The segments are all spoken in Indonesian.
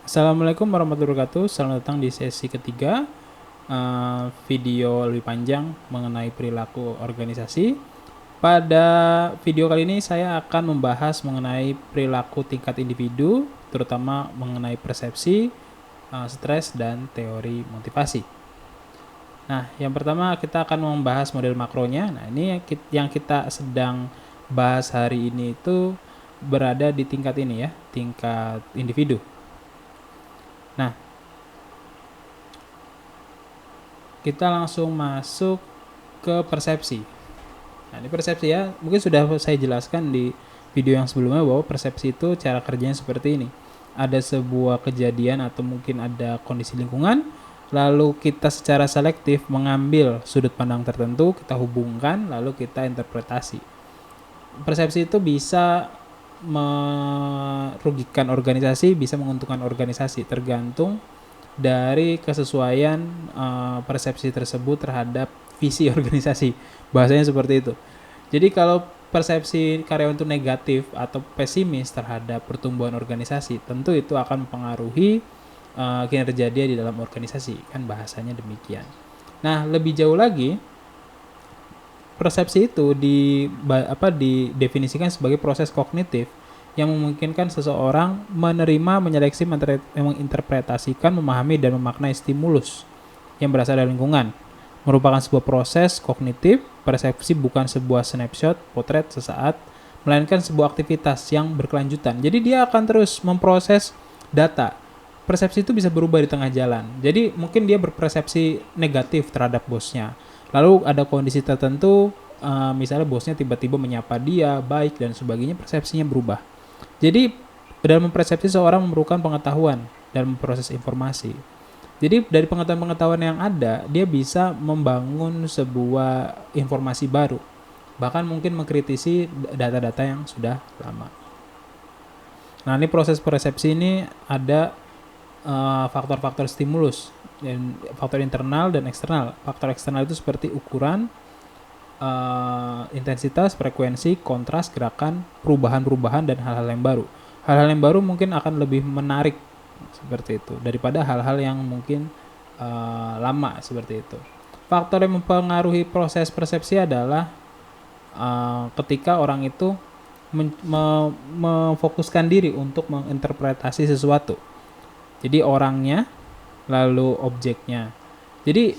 Assalamualaikum warahmatullahi wabarakatuh. Selamat datang di sesi ketiga video lebih panjang mengenai perilaku organisasi. Pada video kali ini saya akan membahas mengenai perilaku tingkat individu, terutama mengenai persepsi, stres, dan teori motivasi. Nah, yang pertama kita akan membahas model makronya. Nah, ini yang kita sedang bahas hari ini itu berada di tingkat ini ya, tingkat individu. Nah, kita langsung masuk ke persepsi. Nah, ini persepsi ya, mungkin sudah saya jelaskan di video yang sebelumnya bahwa persepsi itu cara kerjanya seperti ini. Ada sebuah kejadian atau mungkin ada kondisi lingkungan, lalu kita secara selektif mengambil sudut pandang tertentu, kita hubungkan, lalu kita interpretasi. Persepsi itu bisa merugikan organisasi, bisa menguntungkan organisasi, tergantung dari kesesuaian persepsi tersebut terhadap visi organisasi. Bahasanya seperti itu. Jadi kalau persepsi karyawan itu negatif atau pesimis terhadap pertumbuhan organisasi, tentu itu akan mempengaruhi kinerja dia di dalam organisasi. Kan bahasanya demikian. Nah, lebih jauh lagi, persepsi itu didefinisikan sebagai proses kognitif yang memungkinkan seseorang menerima, menyeleksi, menginterpretasikan, memahami, dan memaknai stimulus yang berasal dari lingkungan. Merupakan sebuah proses kognitif, persepsi bukan sebuah snapshot, potret sesaat, melainkan sebuah aktivitas yang berkelanjutan. Jadi dia akan terus memproses data. Persepsi itu bisa berubah di tengah jalan. Jadi mungkin dia berpersepsi negatif terhadap bosnya. Lalu ada kondisi tertentu, misalnya bosnya tiba-tiba menyapa dia, baik, dan sebagainya, persepsinya berubah. Jadi dalam mempersepsi seorang memerlukan pengetahuan dan memproses informasi. Jadi dari pengetahuan-pengetahuan yang ada, dia bisa membangun sebuah informasi baru. Bahkan mungkin mengkritisi data-data yang sudah lama. Nah, ini proses persepsi ini ada faktor-faktor stimulus, dan faktor internal dan eksternal. Faktor eksternal itu seperti ukuran, intensitas, frekuensi, kontras, gerakan, perubahan-perubahan, dan hal-hal yang baru. Hal-hal yang baru mungkin akan lebih menarik seperti itu daripada hal-hal yang mungkin lama seperti itu. Faktor yang mempengaruhi proses persepsi adalah ketika orang itu memfokuskan diri untuk menginterpretasi sesuatu. Jadi orangnya, lalu objeknya. Jadi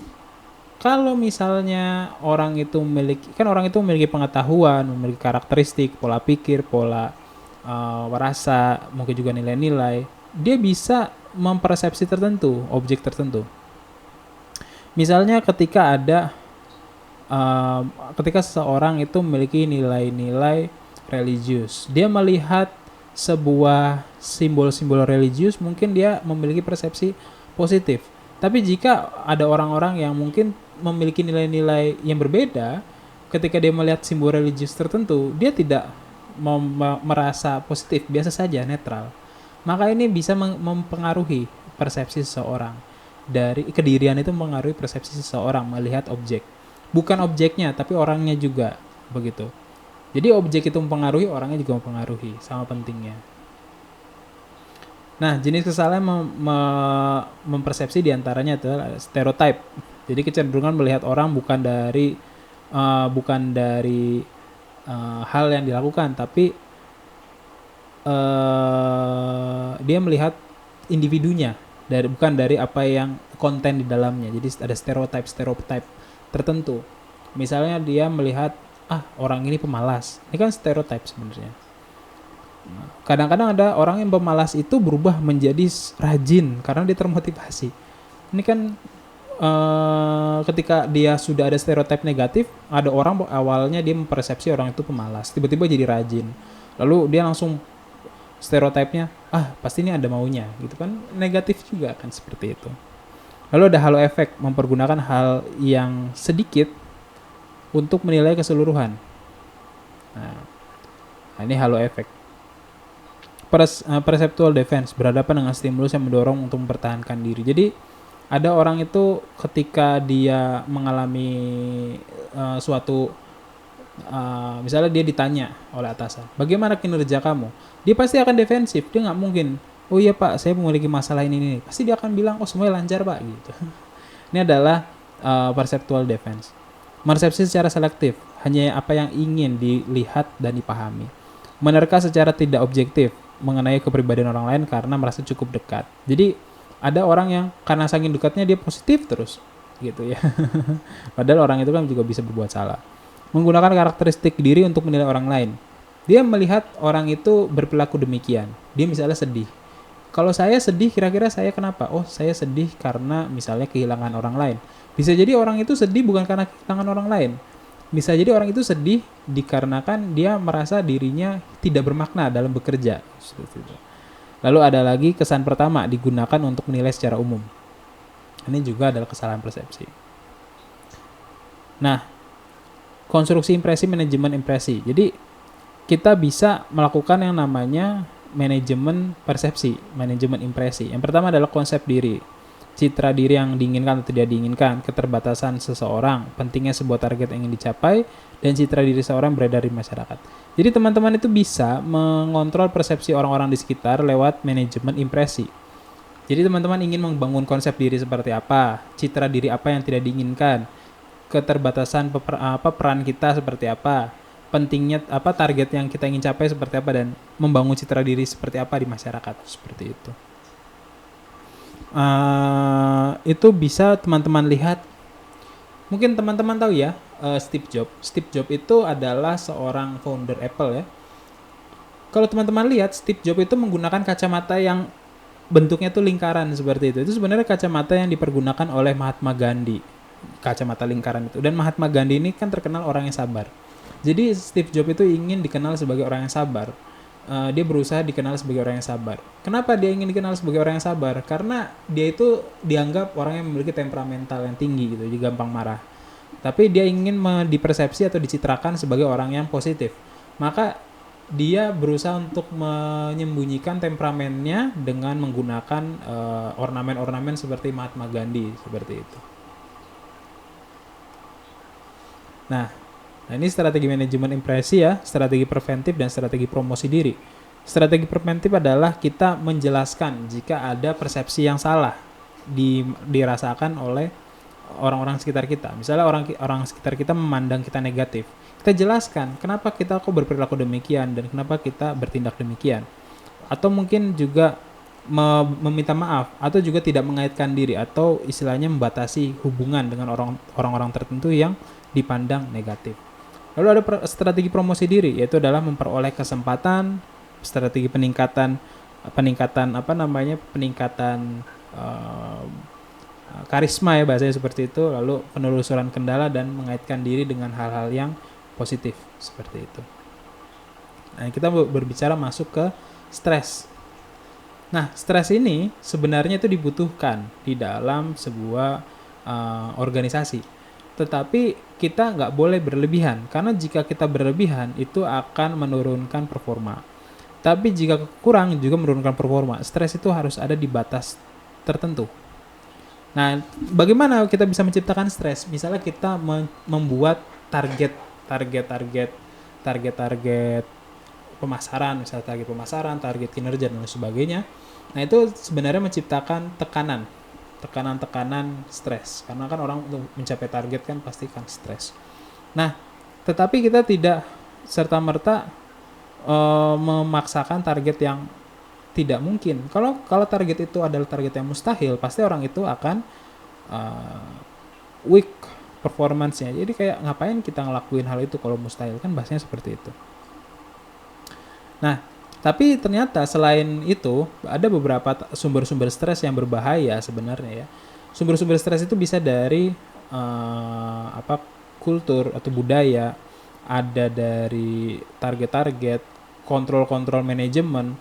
kalau misalnya orang itu memiliki pengetahuan, memiliki karakteristik, pola pikir, pola rasa, mungkin juga nilai-nilai, dia bisa mempersepsi tertentu, objek tertentu. Misalnya ketika seseorang itu memiliki nilai-nilai religius, dia melihat sebuah simbol-simbol religius, mungkin dia memiliki persepsi positif. Tapi jika ada orang-orang yang mungkin memiliki nilai-nilai yang berbeda, ketika dia melihat simbol religius tertentu, dia tidak merasa positif, biasa saja, netral. Maka ini bisa mempengaruhi persepsi seseorang. Dari kedirian itu mempengaruhi persepsi seseorang melihat objek. Bukan objeknya, tapi orangnya juga, begitu. Jadi objek itu mempengaruhi, orangnya juga mempengaruhi, sama pentingnya. Nah, jenis kesalahan mempersepsi diantaranya adalah stereotype. Jadi kecenderungan melihat orang bukan dari hal yang dilakukan, tapi dia melihat individunya, bukan dari apa yang konten di dalamnya. Jadi ada stereotype tertentu. Misalnya dia melihat orang ini pemalas. Ini kan stereotype sebenarnya. Kadang-kadang ada orang yang pemalas itu berubah menjadi rajin karena dia termotivasi. Ini kan ketika dia sudah ada stereotip negatif, ada orang awalnya dia mempersepsi orang itu pemalas, tiba-tiba jadi rajin. Lalu dia langsung stereotipnya, pasti ini ada maunya, gitu kan, negatif juga kan seperti itu. Lalu ada halo efek, mempergunakan hal yang sedikit untuk menilai keseluruhan. Nah, ini halo efek. Perceptual defense, berhadapan dengan stimulus yang mendorong untuk mempertahankan diri. Jadi ada orang itu ketika dia mengalami suatu misalnya dia ditanya oleh atasan, bagaimana kinerja kamu? Dia pasti akan defensif, dia nggak mungkin oh iya Pak, saya memiliki masalah ini. Pasti dia akan bilang, oh semuanya lancar Pak, gitu. Ini adalah perceptual defense. Meresepsi secara selektif, hanya apa yang ingin dilihat dan dipahami. Menerka secara tidak objektif mengenai kepribadian orang lain karena merasa cukup dekat. Jadi ada orang yang karena saking dekatnya dia positif terus, gitu ya. Padahal orang itu kan juga bisa berbuat salah. Menggunakan karakteristik diri untuk menilai orang lain. Dia melihat orang itu berperilaku demikian. Dia misalnya sedih. Kalau saya sedih, kira-kira saya kenapa? Oh, saya sedih karena misalnya kehilangan orang lain. Bisa jadi orang itu sedih bukan karena kehilangan orang lain. Bisa jadi orang itu sedih dikarenakan dia merasa dirinya tidak bermakna dalam bekerja. Lalu ada lagi kesan pertama digunakan untuk menilai secara umum. Ini juga adalah kesalahan persepsi. Nah, konstruksi impresi, manajemen impresi. Jadi kita bisa melakukan yang namanya manajemen persepsi, manajemen impresi. Yang pertama adalah konsep diri, citra diri yang diinginkan atau tidak diinginkan, keterbatasan seseorang, pentingnya sebuah target yang ingin dicapai, dan citra diri seseorang beredar di masyarakat. Jadi teman-teman itu bisa mengontrol persepsi orang-orang di sekitar lewat manajemen impresi. Jadi teman-teman ingin membangun konsep diri seperti apa, citra diri apa yang tidak diinginkan, keterbatasan peran kita seperti apa, pentingnya apa target yang kita ingin capai seperti apa, dan membangun citra diri seperti apa di masyarakat, seperti itu. Itu bisa teman-teman lihat. Mungkin teman-teman tahu ya, Steve Jobs. Steve Jobs itu adalah seorang founder Apple ya. Kalau teman-teman lihat, Steve Jobs itu menggunakan kacamata yang bentuknya tuh lingkaran seperti itu. Itu sebenarnya kacamata yang dipergunakan oleh Mahatma Gandhi. Kacamata lingkaran itu. Dan Mahatma Gandhi ini kan terkenal orang yang sabar. Jadi Steve Jobs itu ingin dikenal sebagai orang yang sabar. Dia berusaha dikenal sebagai orang yang sabar. Kenapa dia ingin dikenal sebagai orang yang sabar? Karena dia itu dianggap orang yang memiliki temperamental yang tinggi gitu, jadi gampang marah. Tapi dia ingin dipersepsi atau dicitrakan sebagai orang yang positif. Maka dia berusaha untuk menyembunyikan temperamennya dengan menggunakan ornamen-ornamen seperti Mahatma Gandhi, seperti itu. Nah, ini strategi manajemen impresi ya, strategi preventif dan strategi promosi diri. Strategi preventif adalah kita menjelaskan jika ada persepsi yang salah dirasakan oleh orang-orang sekitar kita. Misalnya orang sekitar kita memandang kita negatif. Kita jelaskan kenapa kita kok berperilaku demikian dan kenapa kita bertindak demikian. Atau mungkin juga meminta maaf atau juga tidak mengaitkan diri atau istilahnya membatasi hubungan dengan orang-orang tertentu yang dipandang negatif. Lalu ada strategi promosi diri, yaitu adalah memperoleh kesempatan, strategi peningkatan karisma ya bahasanya seperti itu, lalu penelusuran kendala dan mengaitkan diri dengan hal-hal yang positif seperti itu. Nah, kita berbicara masuk ke stres. Nah, stres ini sebenarnya itu dibutuhkan di dalam sebuah organisasi. Tetapi kita nggak boleh berlebihan, karena jika kita berlebihan itu akan menurunkan performa. Tapi jika kurang juga menurunkan performa. Stres itu harus ada di batas tertentu. Nah, bagaimana kita bisa menciptakan stres? Misalnya kita membuat target pemasaran, misalnya target pemasaran, target kinerja dan sebagainya. Nah, itu sebenarnya menciptakan tekanan stres, karena kan orang untuk mencapai target kan pasti kan stres. Nah, tetapi kita tidak serta-merta memaksakan target yang tidak mungkin. Kalau target itu adalah target yang mustahil, pasti orang itu akan weak performance-nya. Jadi kayak ngapain kita ngelakuin hal itu kalau mustahil, kan bahasanya seperti itu. Nah, tapi ternyata selain itu ada beberapa sumber-sumber stres yang berbahaya sebenarnya ya. Sumber-sumber stres itu bisa dari kultur atau budaya, ada dari target-target, kontrol manajemen,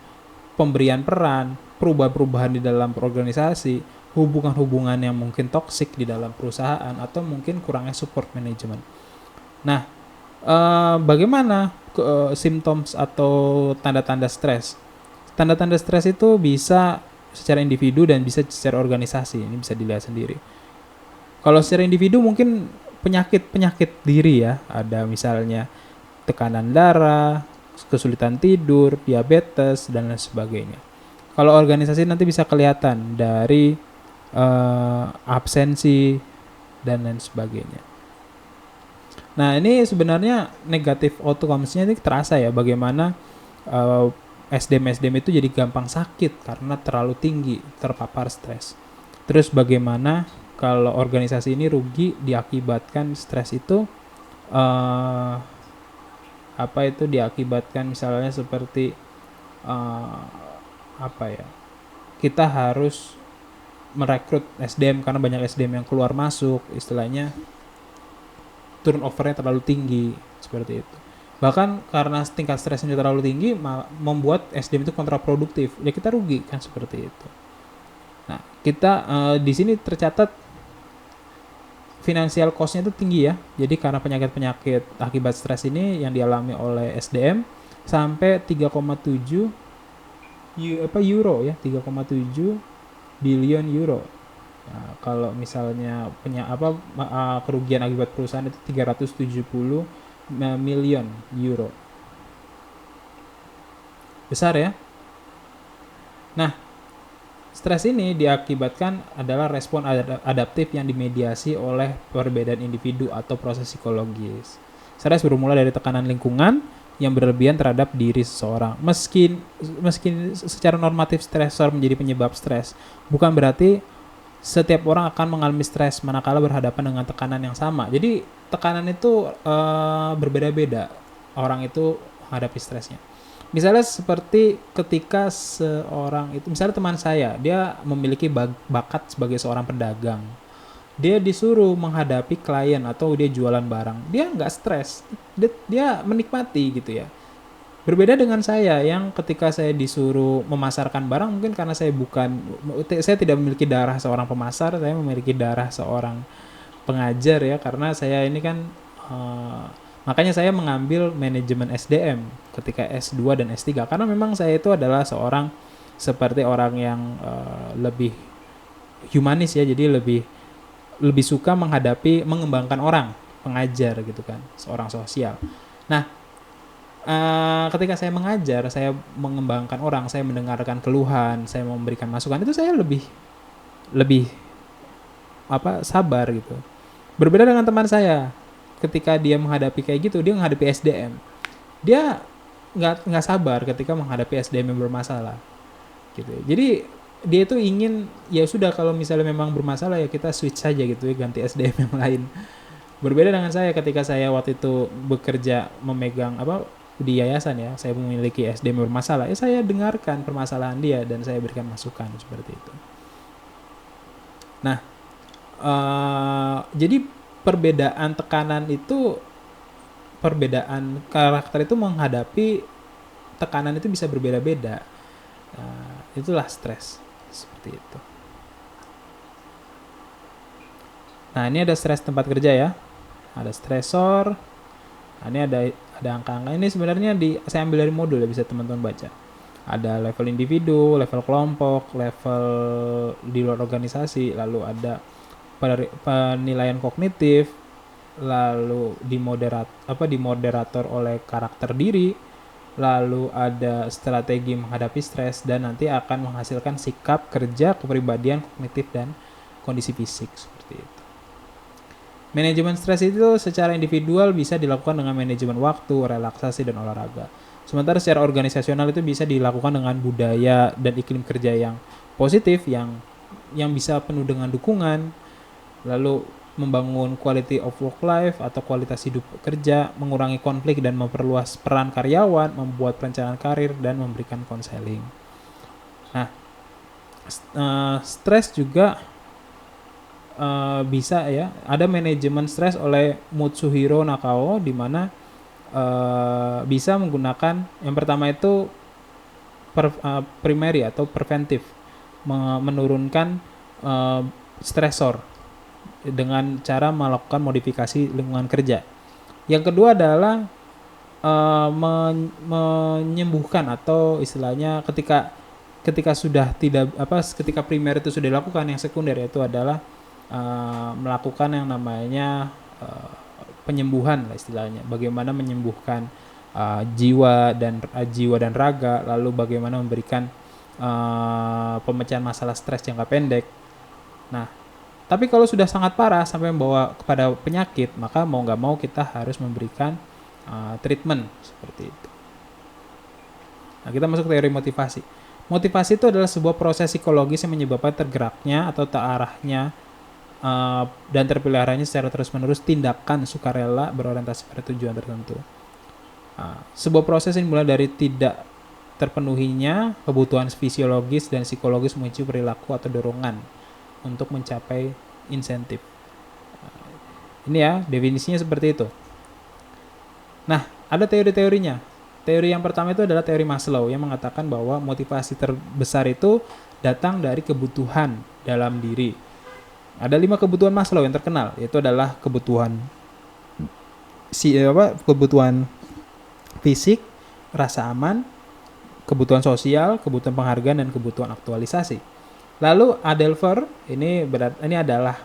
pemberian peran, perubahan-perubahan di dalam organisasi, hubungan-hubungan yang mungkin toksik di dalam perusahaan, atau mungkin kurangnya support manajemen. Nah, bagaimana symptoms atau tanda-tanda stres? Tanda-tanda stres itu bisa secara individu dan bisa secara organisasi. Ini bisa dilihat sendiri. Kalau secara individu mungkin penyakit diri ya, ada misalnya tekanan darah, kesulitan tidur, diabetes dan lain sebagainya. Kalau organisasi nanti bisa kelihatan dari absensi dan lain sebagainya. Nah, ini sebenarnya negatif outcomes-nya ini terasa ya, bagaimana SDM itu jadi gampang sakit karena terlalu tinggi terpapar stres. Terus bagaimana kalau organisasi ini rugi diakibatkan stres itu, diakibatkan misalnya seperti eh, kita harus merekrut SDM karena banyak SDM yang keluar masuk, istilahnya turnovernya terlalu tinggi seperti itu. Bahkan karena tingkat stresnya terlalu tinggi membuat SDM itu kontraproduktif. Ya kita rugi kan seperti itu. Nah, kita di sini tercatat financial cost-nya itu tinggi ya. Jadi karena penyakit-penyakit akibat stres ini yang dialami oleh SDM sampai 3,7 euro ya, 3,7 billion euro. Nah, kalau misalnya kerugian akibat perusahaan itu 370 million euro. Besar ya. Nah, stres ini diakibatkan adalah respon adaptif yang dimediasi oleh perbedaan individu atau proses psikologis. Stres bermula dari tekanan lingkungan yang berlebihan terhadap diri seseorang. Meski secara normatif stresor menjadi penyebab stres, bukan berarti setiap orang akan mengalami stres manakala berhadapan dengan tekanan yang sama. Jadi tekanan itu berbeda-beda. Orang itu menghadapi stresnya. Misalnya seperti ketika seorang itu, misalnya teman saya, dia memiliki bakat sebagai seorang pedagang. Dia disuruh menghadapi klien atau dia jualan barang, dia nggak stres, dia menikmati gitu ya. Berbeda dengan saya yang ketika saya disuruh memasarkan barang, mungkin karena saya tidak memiliki darah seorang pemasar, saya memiliki darah seorang pengajar ya, karena saya ini kan makanya saya mengambil manajemen SDM ketika S2 dan S3, karena memang saya itu adalah seorang seperti orang yang lebih humanis ya, jadi lebih suka mengembangkan orang, pengajar gitu kan, seorang sosial. Nah, ketika saya mengajar, saya mengembangkan orang, saya mendengarkan keluhan, saya memberikan masukan, itu saya lebih sabar gitu. Berbeda dengan teman saya, ketika dia menghadapi kayak gitu, dia menghadapi SDM, dia nggak sabar ketika menghadapi SDM yang bermasalah gitu. Jadi dia itu ingin, ya sudah kalau misalnya memang bermasalah ya kita switch saja gitu ya, ganti SDM yang lain. Berbeda dengan saya ketika saya waktu itu bekerja memegang di yayasan ya, saya memiliki SDM bermasalah, ya saya dengarkan permasalahan dia dan saya berikan masukan seperti itu. Nah, jadi perbedaan karakter itu menghadapi tekanan itu bisa berbeda-beda. Itulah stres seperti itu. Nah, ini ada stres tempat kerja ya, ada stresor. Nah, ini ada angka-angka. Ini sebenarnya saya ambil dari modul ya, bisa teman-teman baca. Ada level individu, level kelompok, level di luar organisasi, lalu ada penilaian kognitif, lalu dimoderator oleh karakter diri, lalu ada strategi menghadapi stres, dan nanti akan menghasilkan sikap, kerja, kepribadian, kognitif, dan kondisi fisik seperti itu. Manajemen stres itu secara individual bisa dilakukan dengan manajemen waktu, relaksasi, dan olahraga. Sementara secara organisasional itu bisa dilakukan dengan budaya dan iklim kerja yang positif, yang bisa penuh dengan dukungan, lalu membangun quality of work life atau kualitas hidup kerja, mengurangi konflik dan memperluas peran karyawan, membuat perencanaan karir, dan memberikan konseling. Nah, stres juga bisa ya, ada manajemen stres oleh Mutsuhiro Nakao, di mana bisa menggunakan yang pertama itu primary atau preventif, menurunkan stresor dengan cara melakukan modifikasi lingkungan kerja. Yang kedua adalah menyembuhkan, atau istilahnya ketika sudah tidak ketika primer itu sudah dilakukan, yang sekunder yaitu adalah melakukan yang namanya penyembuhan lah istilahnya. Bagaimana menyembuhkan jiwa dan raga, lalu bagaimana memberikan pemecahan masalah stres jangka pendek. Nah, tapi kalau sudah sangat parah sampai membawa kepada penyakit, maka mau nggak mau kita harus memberikan treatment seperti itu. Nah, kita masuk ke teori motivasi. Motivasi itu adalah sebuah proses psikologis yang menyebabkan tergeraknya atau terarahnya dan terpeliharanya secara terus-menerus tindakan sukarela berorientasi pada tujuan tertentu. Sebuah proses yang dimulai dari tidak terpenuhinya kebutuhan fisiologis dan psikologis memicu perilaku atau dorongan untuk mencapai insentif. Ini ya, definisinya seperti itu. Nah, ada teori-teorinya. Teori yang pertama itu adalah teori Maslow yang mengatakan bahwa motivasi terbesar itu datang dari kebutuhan dalam diri. Ada 5 kebutuhan Maslow yang terkenal, yaitu adalah kebutuhan kebutuhan fisik, rasa aman, kebutuhan sosial, kebutuhan penghargaan, dan kebutuhan aktualisasi. Lalu Adler ini adalah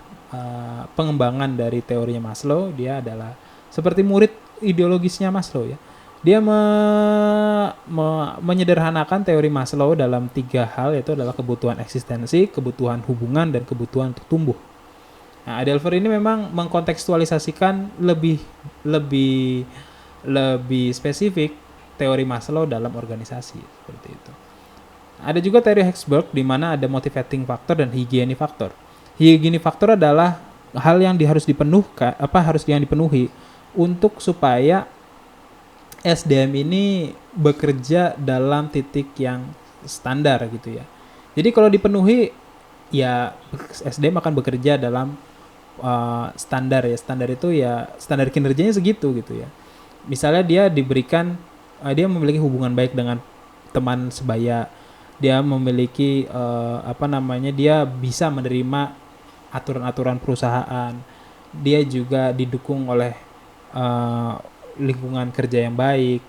pengembangan dari teorinya Maslow. Dia adalah seperti murid ideologisnya Maslow ya. Dia menyederhanakan teori Maslow dalam 3 hal, yaitu adalah kebutuhan eksistensi, kebutuhan hubungan, dan kebutuhan untuk tumbuh. Nah, Adler ini memang mengkontekstualisasikan lebih spesifik teori Maslow dalam organisasi seperti itu. Ada juga teori Herzberg di mana ada motivating factor dan hygiene factor. Hygiene factor adalah hal yang harus dipenuhi untuk supaya SDM ini bekerja dalam titik yang standar gitu ya. Jadi kalau dipenuhi ya SDM akan bekerja dalam standar ya. Standar itu ya standar kinerjanya segitu gitu ya. Misalnya dia dia memiliki hubungan baik dengan teman sebaya, dia memiliki dia bisa menerima aturan-aturan perusahaan, dia juga didukung oleh lingkungan kerja yang baik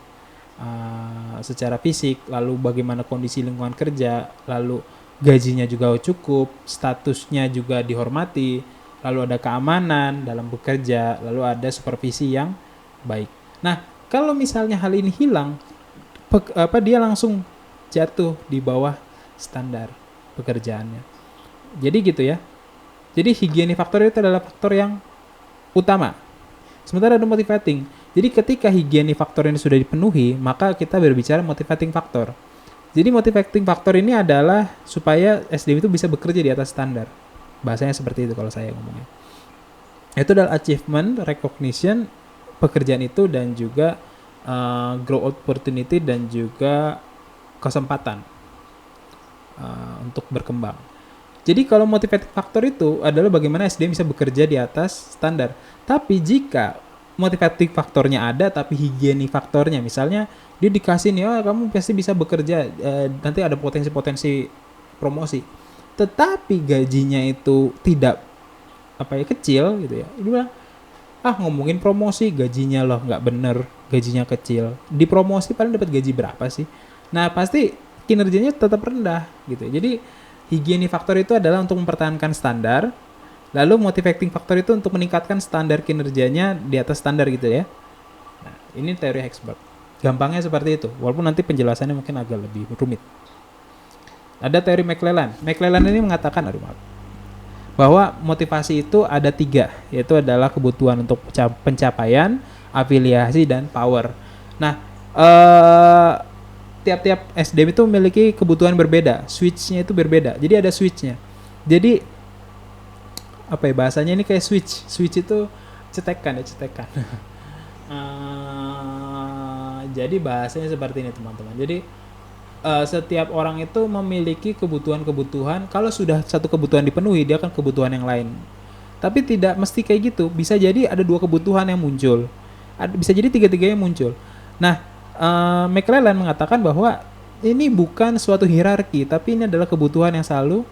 secara fisik, lalu bagaimana kondisi lingkungan kerja, lalu gajinya juga cukup, statusnya juga dihormati, lalu ada keamanan dalam bekerja, lalu ada supervisi yang baik. Nah, kalau misalnya hal ini hilang, dia langsung jatuh di bawah standar pekerjaannya. Jadi gitu ya. Jadi hygiene factor itu adalah faktor yang utama. Sementara ada motivating. Jadi ketika hygiene factor ini sudah dipenuhi, maka kita berbicara motivating factor. Jadi motivating factor ini adalah supaya SDM itu bisa bekerja di atas standar. Bahasanya seperti itu kalau saya ngomongnya. Itu adalah achievement, recognition, pekerjaan itu, dan juga growth opportunity, dan juga kesempatan untuk berkembang. Jadi kalau motivating factor itu adalah bagaimana SDM bisa bekerja di atas standar. Tapi jika motivating faktornya ada tapi hygiene faktornya, misalnya dia dikasih nih, kamu pasti bisa bekerja, nanti ada potensi-potensi promosi, tetapi gajinya itu tidak kecil gitu ya, dia bilang ngomongin promosi, gajinya loh nggak bener, gajinya kecil, di promosi paling dapat gaji berapa sih? Nah pasti kinerjanya tetap rendah gitu. Jadi hygiene faktor itu adalah untuk mempertahankan standar. Lalu motivating factor itu untuk meningkatkan standar kinerjanya di atas standar gitu ya. Nah, ini teori Herzberg. Gampangnya seperti itu, walaupun nanti penjelasannya mungkin agak lebih rumit. Ada teori McClellan. McClellan ini mengatakan, bahwa motivasi itu ada 3, yaitu adalah kebutuhan untuk pencapaian, afiliasi, dan power. Nah, tiap-tiap SDM itu memiliki kebutuhan berbeda, switch-nya itu berbeda. Jadi ada switch-nya. Jadi bahasanya ini kayak switch itu cetekan. Jadi bahasanya seperti ini teman-teman. Jadi setiap orang itu memiliki kebutuhan-kebutuhan. Kalau sudah satu kebutuhan dipenuhi, dia akan kebutuhan yang lain. Tapi tidak mesti kayak gitu. Bisa jadi ada 2 kebutuhan yang muncul. Bisa jadi 3-3 yang muncul. Nah, McClellan mengatakan bahwa ini bukan suatu hierarki, tapi ini adalah kebutuhan yang selalu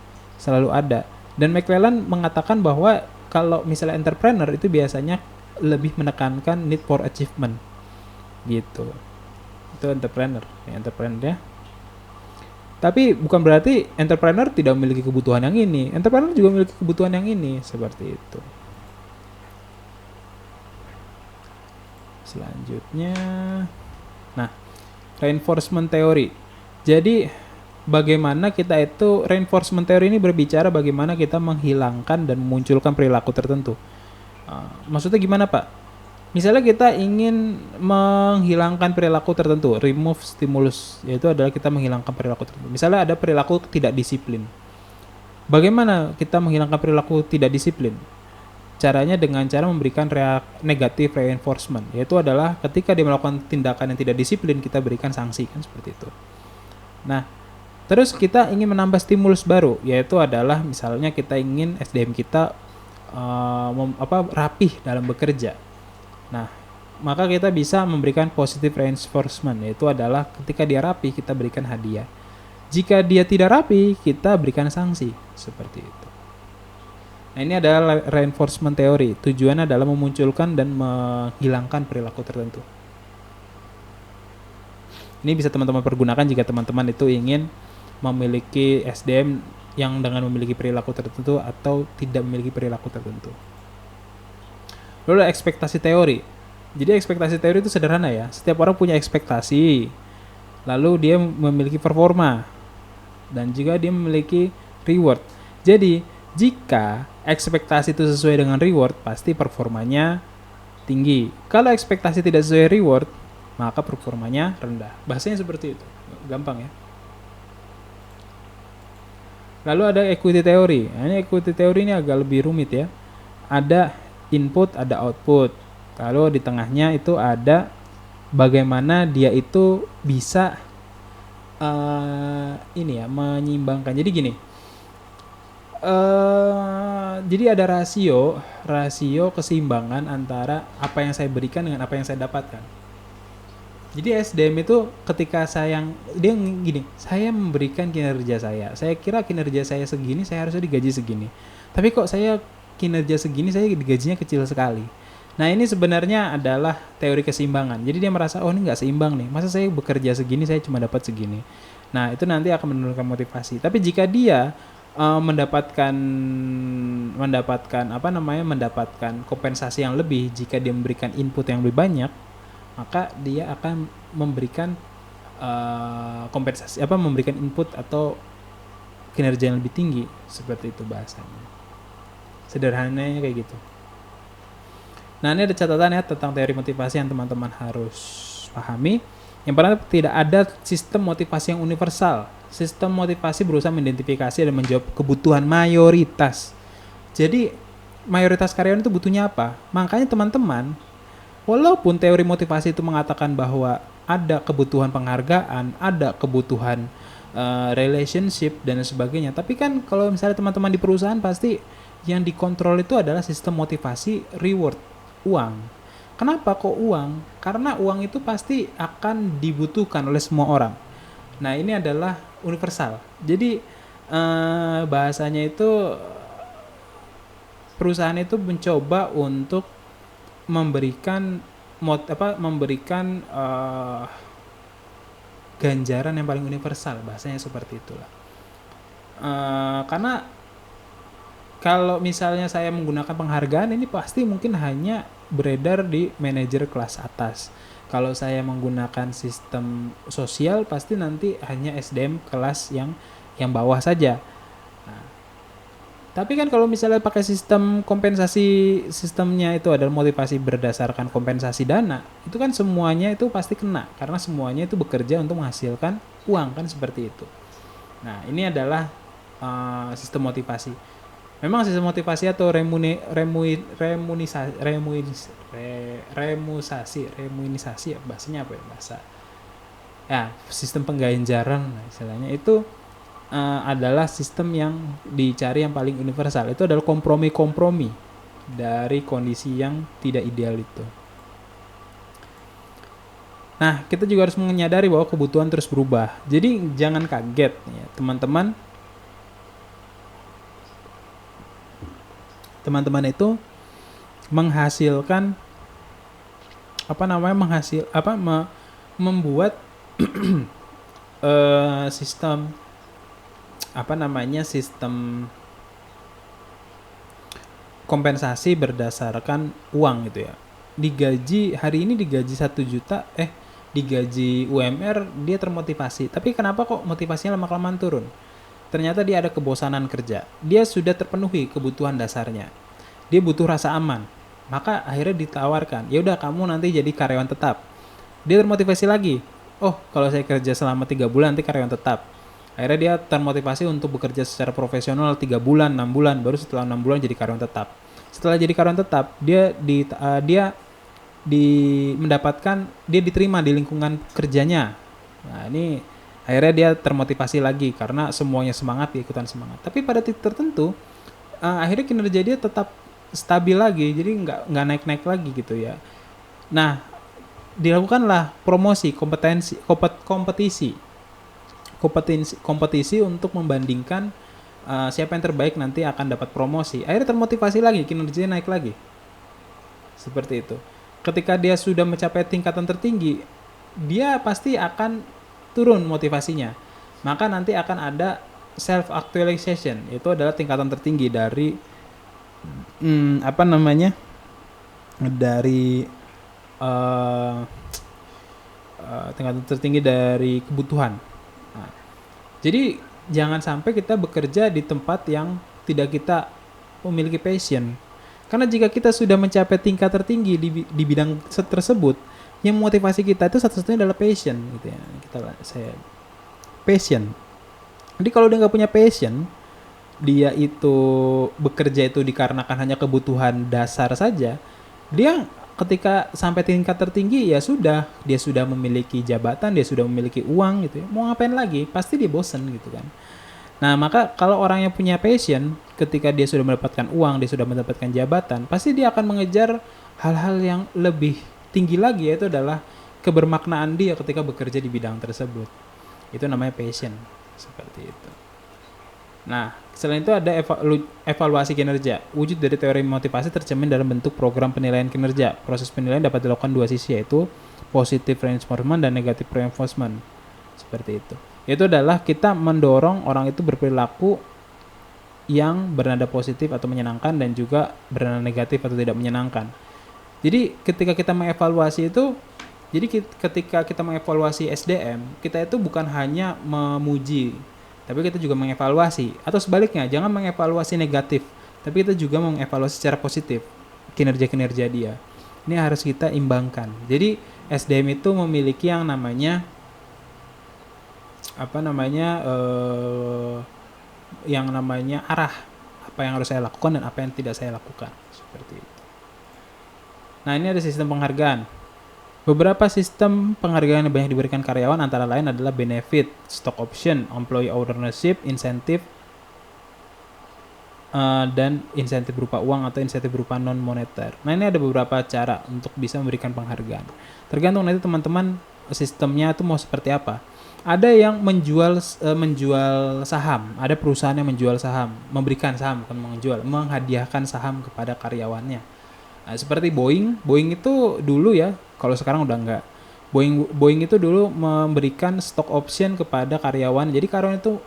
ada. Dan McClellan mengatakan bahwa kalau misalnya entrepreneur itu biasanya lebih menekankan need for achievement gitu. Itu entrepreneur ya. Tapi bukan berarti entrepreneur tidak memiliki kebutuhan yang ini. Entrepreneur juga memiliki kebutuhan yang ini, seperti itu. Selanjutnya, nah, reinforcement theory. Jadi bagaimana kita itu, reinforcement theory ini berbicara bagaimana kita menghilangkan dan memunculkan perilaku tertentu. Maksudnya gimana Pak? Misalnya kita ingin menghilangkan perilaku tertentu, remove stimulus, yaitu adalah kita menghilangkan perilaku tertentu. Misalnya ada perilaku tidak disiplin. Bagaimana kita menghilangkan perilaku tidak disiplin? Caranya dengan cara memberikan negatif reinforcement, yaitu adalah ketika dia melakukan tindakan yang tidak disiplin, kita berikan sanksi, kan seperti itu. Nah, terus kita ingin menambah stimulus baru, yaitu adalah misalnya kita ingin SDM kita rapih dalam bekerja. Nah, maka kita bisa memberikan positive reinforcement, yaitu adalah ketika dia rapi kita berikan hadiah. Jika dia tidak rapi, kita berikan sanksi, seperti itu. Nah, ini adalah reinforcement theory. Tujuannya adalah memunculkan dan menghilangkan perilaku tertentu. Ini bisa teman-teman pergunakan jika teman-teman itu ingin memiliki SDM yang dengan memiliki perilaku tertentu atau tidak memiliki perilaku tertentu. Lalu ekspektasi teori. Jadi ekspektasi teori itu sederhana ya. Setiap orang punya ekspektasi. Lalu dia memiliki performa. Dan juga dia memiliki reward. Jadi jika ekspektasi itu sesuai dengan reward, pasti performanya tinggi. Kalau ekspektasi tidak sesuai reward, maka performanya rendah. Bahasanya seperti itu. Gampang ya. Lalu ada equity theory. Nah, ini equity theory ini agak lebih rumit ya. Ada input, ada output. Lalu di tengahnya itu ada bagaimana dia itu bisa menyeimbangkan. Jadi gini, jadi ada rasio keseimbangan antara apa yang saya berikan dengan apa yang saya dapatkan. Jadi SDM itu ketika saya memberikan kinerja saya kira kinerja saya segini, saya harusnya digaji segini. Tapi kok saya kinerja segini, saya digajinya kecil sekali. Nah, ini sebenarnya adalah teori keseimbangan. Jadi dia merasa, oh ini nggak seimbang nih. Masa saya bekerja segini, saya cuma dapat segini. Nah, itu nanti akan menurunkan motivasi. Tapi jika dia mendapatkan kompensasi yang lebih, jika dia memberikan input yang lebih banyak, maka dia akan memberikan memberikan input atau kinerja yang lebih tinggi, seperti itu bahasanya. Sederhananya kayak gitu. Nah, ini ada catatan ya tentang teori motivasi yang teman-teman harus pahami. Yang pertama, tidak ada sistem motivasi yang universal. Sistem motivasi berusaha mengidentifikasi dan menjawab kebutuhan mayoritas. Jadi mayoritas karyawan itu butuhnya apa? Makanya teman-teman, walaupun teori motivasi itu mengatakan bahwa ada kebutuhan penghargaan, ada kebutuhan relationship dan sebagainya, tapi kan kalau misalnya teman-teman di perusahaan, pasti yang dikontrol itu adalah sistem motivasi reward, uang. Kenapa kok uang? Karena uang itu pasti akan dibutuhkan oleh semua orang. Nah, ini adalah universal. Jadi bahasanya itu perusahaan itu mencoba untuk memberikan ganjaran yang paling universal, bahasanya seperti itulah. Karena kalau misalnya saya menggunakan penghargaan, ini pasti mungkin hanya beredar di manajer kelas atas. Kalau saya menggunakan sistem sosial, pasti nanti hanya SDM kelas yang bawah saja. Nah, tapi kan kalau misalnya pakai sistem kompensasi, sistemnya itu adalah motivasi berdasarkan kompensasi dana, itu kan semuanya itu pasti kena, karena semuanya itu bekerja untuk menghasilkan uang, kan seperti itu. Nah, ini adalah sistem motivasi. Memang sistem motivasi atau remunisasi ya, bahasanya apa ya, sistem pengganjaran istilahnya itu adalah sistem yang dicari yang paling universal. Itu adalah kompromi dari kondisi yang tidak ideal itu. Nah, kita juga harus menyadari bahwa kebutuhan terus berubah. Jadi jangan kaget ya, teman-teman itu menghasilkan membuat sistem kompensasi berdasarkan uang gitu ya. Hari ini digaji 1 juta, digaji UMR, dia termotivasi. Tapi kenapa kok motivasinya lama-kelamaan turun? Ternyata dia ada kebosanan kerja. Dia sudah terpenuhi kebutuhan dasarnya. Dia butuh rasa aman. Maka akhirnya ditawarkan, ya udah kamu nanti jadi karyawan tetap. Dia termotivasi lagi. Oh, kalau saya kerja selama 3 bulan nanti karyawan tetap. Akhirnya dia termotivasi untuk bekerja secara profesional 3 bulan, 6 bulan, baru setelah 6 bulan jadi karyawan tetap. Setelah jadi karyawan tetap, dia diterima di lingkungan kerjanya. Nah, ini akhirnya dia termotivasi lagi karena semuanya semangat, dia ikutan semangat. Tapi pada titik tertentu, akhirnya kinerja dia tetap stabil lagi, jadi nggak naik-naik lagi gitu ya. Nah, dilakukanlah promosi, kompetisi untuk membandingkan siapa yang terbaik nanti akan dapat promosi. Akhirnya termotivasi lagi, kinerjanya naik lagi. Seperti itu. Ketika dia sudah mencapai tingkatan tertinggi, dia pasti akan turun motivasinya. Maka nanti akan ada self actualization, itu adalah tingkatan tertinggi dari tingkatan tertinggi dari kebutuhan. Nah, jadi jangan sampai kita bekerja di tempat yang tidak kita memiliki passion. Karena jika kita sudah mencapai tingkat tertinggi di bidang tersebut, yang motivasi kita itu satu-satunya adalah passion, gitu ya. Passion. Jadi kalau dia nggak punya passion, dia itu bekerja itu dikarenakan hanya kebutuhan dasar saja, dia ketika sampai tingkat tertinggi dia sudah memiliki jabatan, dia sudah memiliki uang gitu ya. Mau ngapain lagi? Pasti dia bosen gitu kan. Nah, maka kalau orang yang punya passion, ketika dia sudah mendapatkan uang, dia sudah mendapatkan jabatan, pasti dia akan mengejar hal-hal yang lebih tinggi lagi, yaitu adalah kebermaknaan dia ketika bekerja di bidang tersebut. Itu namanya passion, seperti itu. Nah, selain itu ada evaluasi kinerja. Wujud dari teori motivasi tercermin dalam bentuk program penilaian kinerja. Proses penilaian dapat dilakukan dua sisi, yaitu positive reinforcement dan negative reinforcement. Seperti itu. Itu adalah kita mendorong orang itu berperilaku yang bernada positif atau menyenangkan dan juga bernada negatif atau tidak menyenangkan. Jadi ketika kita mengevaluasi itu, ketika kita mengevaluasi SDM, kita itu bukan hanya memuji, tapi kita juga mengevaluasi. Atau sebaliknya, jangan mengevaluasi negatif, tapi kita juga mengevaluasi secara positif kinerja-kinerja dia. Ini harus kita imbangkan. Jadi SDM itu memiliki yang namanya arah, apa yang harus saya lakukan dan apa yang tidak saya lakukan, seperti itu. Nah, ini ada sistem penghargaan. Beberapa sistem penghargaan yang banyak diberikan karyawan antara lain adalah benefit, stock option, employee ownership, insentif, dan insentif berupa uang atau insentif berupa non moneter. Nah, ini ada beberapa cara untuk bisa memberikan penghargaan. Tergantung nanti teman-teman sistemnya itu mau seperti apa. Ada yang menjual saham, ada perusahaan yang menjual saham, memberikan saham, bukan menjual, menghadiahkan saham kepada karyawannya. Nah, seperti Boeing itu dulu ya, kalau sekarang udah enggak. Boeing itu dulu memberikan stock option kepada karyawan. Jadi karyawan itu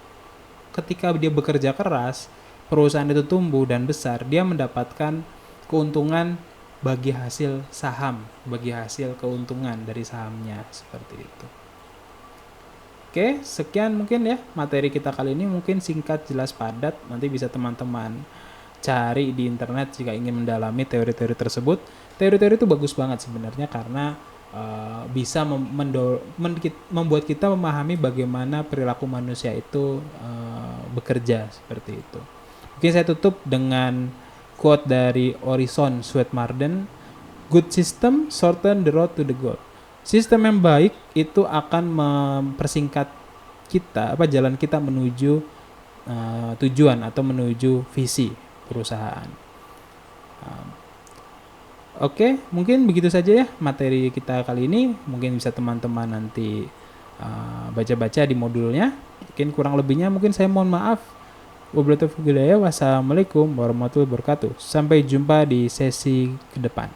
ketika dia bekerja keras, perusahaan itu tumbuh dan besar, dia mendapatkan keuntungan bagi hasil saham, bagi hasil keuntungan dari sahamnya, seperti itu. Oke, sekian mungkin ya materi kita kali ini, mungkin singkat, jelas, padat. Nanti bisa teman-teman cari di internet jika ingin mendalami teori-teori tersebut. Teori-teori itu bagus banget sebenarnya karena bisa membuat kita memahami bagaimana perilaku manusia itu bekerja, seperti itu. Oke, saya tutup dengan quote dari Orison Swett Marden, "Good system shorten the road to the goal." Sistem yang baik itu akan mempersingkat jalan kita menuju tujuan atau menuju visi perusahaan. Oke, mungkin begitu saja ya materi kita kali ini. Mungkin bisa teman-teman nanti baca-baca di modulnya. Mungkin kurang lebihnya mungkin saya mohon maaf. Wassalamualaikum warahmatullahi wabarakatuh. Sampai jumpa di sesi ke depan.